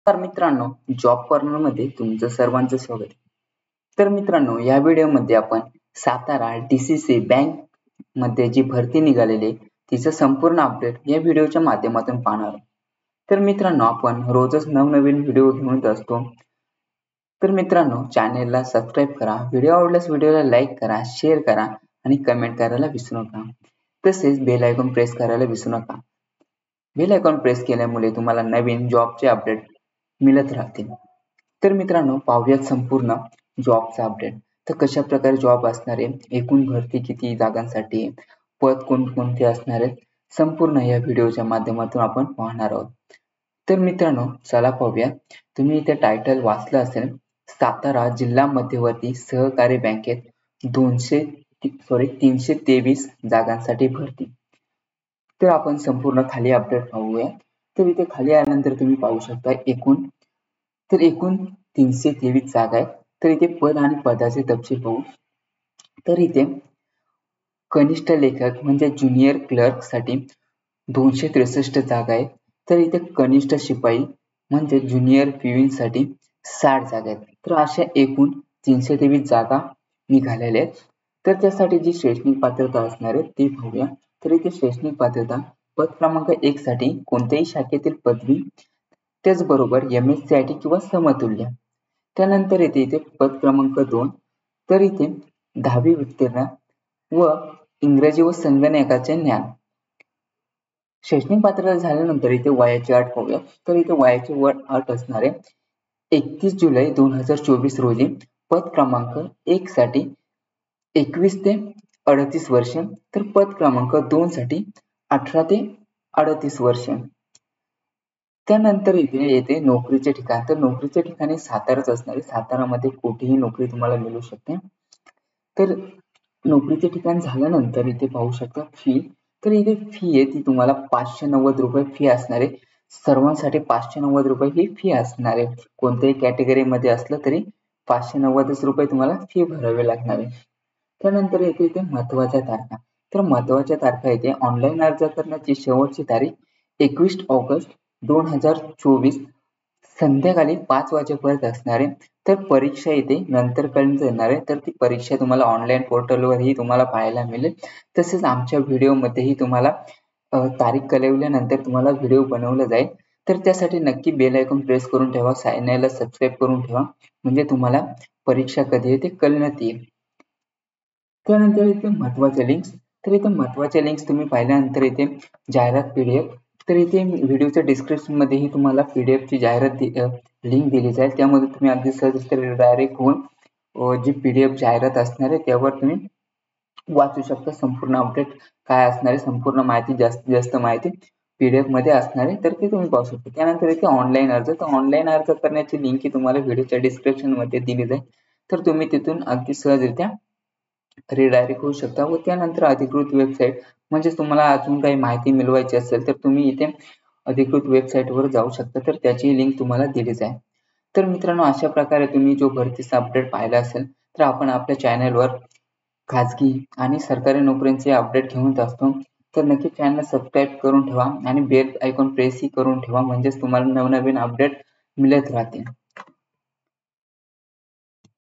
तर मित्रांनो, job corner मध्ये तुमचं सर्वांचं स्वागत आहे. तर मित्रांनो, या व्हिडिओमध्ये आपण सातारा DCC बँक मध्ये जी भरती निघालेली आहे तिचं संपूर्ण अपडेट या व्हिडिओच्या माध्यमातून पाहणार आहोत. तर मित्रांनो, आपण रोजच नवनवीन व्हिडिओ घेऊन येत असतो. तर मित्रांनो, चॅनेलला सबस्क्राईब करा, व्हिडिओ आवडल्यास व्हिडिओला लाईक करा, शेअर करा आणि कमेंट करायला विसरू नका. तसेच बेल आयकॉन प्रेस करायला विसरू नका. बेल आयकॉन प्रेस केल्यामुळे तुम्हाला नवीन जॉबचे अपडेट मिळत राहतील. तर मित्रांनो, पाहूयात संपूर्ण जॉबचा अपडेट. तर कशा प्रकारे जॉब असणार आहे, एकूण भरती किती जागांसाठी, पद कोणकोणते असणार आहेत, संपूर्ण या व्हिडिओच्या माध्यमातून आपण पाहणार आहोत. तर मित्रांनो, चला पाहूया. तुम्ही इथे टायटल वाचलं असेल, सातारा जिल्हा मध्यवर्ती सहकारी बँकेत 323 जागांसाठी भरती. तर आपण संपूर्ण खाली अपडेट पाहूया. तर इथे खाली आल्यानंतर तुम्ही पाहू शकता एकूण 323 जागा आहेत. तर इथे पद आणि पदाचे तपशील पाहू. तर इथे कनिष्ठ लेखक म्हणजे ज्युनियर क्लर्क साठी 263 जागा आहेत. तर इथे कनिष्ठ शिपाई म्हणजे ज्युनियर पिऊन साठी 60 जागा आहेत. तर अशा एकूण 323 जागा निघालेल्या आहेत. तर त्यासाठी जी शैक्षणिक पात्रता असणार आहे ती पाहूया. तर इथे शैक्षणिक पात्रता पद क्रमांक 1 साठी कोणत्याही शाखेतील पदवी, त्याचबरोबर MSCIT किंवा समतुल्य. त्यानंतर इथे पद क्रमांक 2, तर इथे 10वी उत्तीर्ण व इंग्रजी व संगणकाचे ज्ञान. शैक्षणिक पात्रता झाल्यानंतर इथे वयाची अट पाहूया. तर इथे वयाची अट असणार आहे 31 जुलै 2024 रोजी पद क्रमांक 1 साठी 21 ते 38 वर्ष, तर पद क्रमांक 2 साठी 18 ते 38 वर्ष. त्यानंतर इथे येते नोकरीचे ठिकाण. तर नोकरीचे ठिकाणी साताराच असणार आहे. सातारामध्ये कुठेही नोकरी तुम्हाला मिळू शकते. तर नोकरीचे ठिकाण झाल्यानंतर इथे पाहू शकता फी. तर इथे फी आहे ती तुम्हाला 590 रुपये फी असणार आहे. सर्वांसाठी 590 रुपये ही फी असणार आहे. कोणत्याही कॅटेगरीमध्ये असलं तरी 590 रुपये तुम्हाला फी भरावी लागणार आहे. त्यानंतर इथे महत्वाच्या तारखा. तर महत्वाच्या तारखा इथे ऑनलाईन अर्ज करण्याची शेवटची तारीख 21 ऑगस्ट 2024 संध्याकाळी 5 वाजेपर्यंत असणार आहे. तर परीक्षा इथे नंतर पर्यंत येणार आहे. तर ती परीक्षा तुम्हाला ऑनलाईन पोर्टलवरही तुम्हाला पाहायला मिळेल. तसेच आमच्या व्हिडिओमध्येही तुम्हाला तारीख कळवल्यानंतर तुम्हाला व्हिडिओ बनवला जाईल. तर त्यासाठी नक्की बेल आयकॉन प्रेस करून ठेवा, चॅनेलला सबस्क्राईब करून ठेवा, म्हणजे तुम्हाला परीक्षा कधी आहे ते कळण्यात येईल. त्यानंतर इथे महत्वाचे लिंक्स. तर इथे महत्वाचे लिंक्स तुम्ही पाहिल्यानंतर इथे जाहिरात PDF. तर इथे व्हिडिओच्या डिस्क्रिप्शन मध्येही तुम्हाला PDF ची जाहिरात लिंक दिली जाईल. त्यामध्ये तुम्ही अगदी सहज डायरेक्ट होऊन जी PDF जाहिरात असणार आहे त्यावर तुम्ही वाचू शकता. संपूर्ण अपडेट काय असणार आहे, संपूर्ण माहिती, जास्तीत जास्त माहिती PDF मध्ये असणार आहे, तर ते तुम्ही पाहू शकता. त्यानंतर इथे ऑनलाईन अर्ज. तर ऑनलाईन अर्ज करण्याची लिंक ही तुम्हाला व्हिडिओच्या डिस्क्रिप्शन मध्ये दिली जाईल. तर तुम्ही तिथून अगदी सहजरित्या रिडायरेक्ट होऊ शकता व त्यानंतर अधिकृत वेबसाईट, म्हणजे तुम्हाला अजून काही माहिती मिळवायची असेल तर तुम्ही इथे अधिकृत वेबसाईट वर जाऊ शकता. तर त्याची लिंक तुम्हाला दिली जाईल. तर मित्रांनो, अशा प्रकारे तुम्ही जो भरतीचा अपडेट पाहिला असेल, तर आपण आपल्या चॅनलवर खाजगी आणि सरकारी नोकऱ्यांचे अपडेट घेऊन असतो. तर नक्की चॅनल सबस्क्राईब करून ठेवा आणि बेल आयकॉन प्रेसही करून ठेवा, म्हणजेच तुम्हाला नवनवीन अपडेट मिळत राहतील.